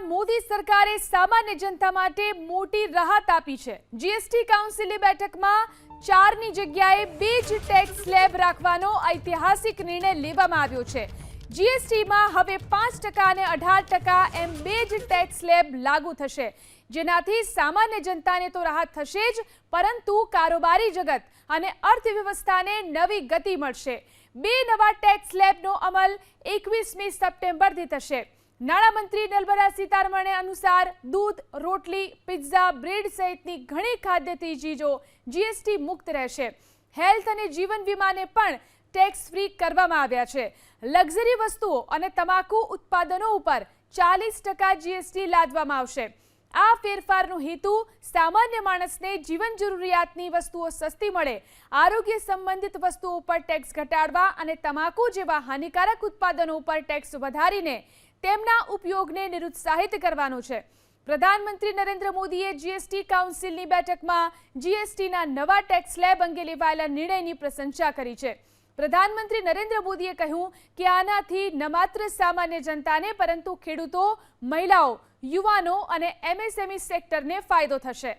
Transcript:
મોદી સરકારે સામાન્ય જનતા માટે મોટી રાહત આપી છે। જીએસટી કાઉન્સિલની બેઠકમાં 4ની જગ્યાએ 2 જ ટેક્સ સ્લેબ રાખવાનો ઐતિહાસિક નિર્ણય લેવામાં આવ્યો છે। જીએસટીમાં હવે 5% અને 18% એમ 2 જ ટેક્સ સ્લેબ લાગુ થશે, જેનાથી સામાન્ય જનતાને તો રાહત થશે જ, પરંતુ કારોબારી જગત અને અર્થવ્યવસ્થાને નવી ગતિ મળશે। 2 નવા ટેક્સ સ્લેબનો અમલ 21મી સપ્ટેમ્બરથી થશે। નાણામંત્રી નિર્મલા સીતારમણે અનુસાર દૂધ, રોટલી, પિઝા, બ્રેડ સહિતની ઘણી ખાદ્ય ચીજો જીએસટી મુક્ત રહેશે। હેલ્થ અને જીવન વીમાને પણ ટેક્સ ફ્રી કરવામાં આવ્યા છે। લક્ઝરી વસ્તુઓ અને તમાકુ ઉત્પાદનો ઉપર 40% જીએસટી લાદવામાં આવશે। આ ફેરફારનો હેતુ સામાન્ય માણસને જીવન જરૂરિયાતની વસ્તુઓ સસ્તી મળે, આરોગ્ય સંબંધિત વસ્તુઓ પર ટેક્સ ઘટાડવા અને તમાકુ જેવા હાનિકારક ઉત્પાદનો ઉપર ટેક્સ વધારીને તેમના ઉપયોગને નિરુત્સાહિત કરવાનો છે। પ્રધાનમંત્રી નરેન્દ્ર મોદીએ જીએસટી કાઉન્સિલની બેઠકમાં જીએસટીના નવા ટેક્સ સ્લેબ અંગે લેવાયેલા નિર્ણયની પ્રશંસા કરી છે। પ્રધાનમંત્રી નરેન્દ્ર મોદીએ કહ્યું કે આનાથી ન માત્ર સામાન્ય જનતાને પરંતુ ખેડૂતો, મહિલાઓ, યુવાનો અને એમએસએમઈ સેક્ટરને ફાયદો થશે।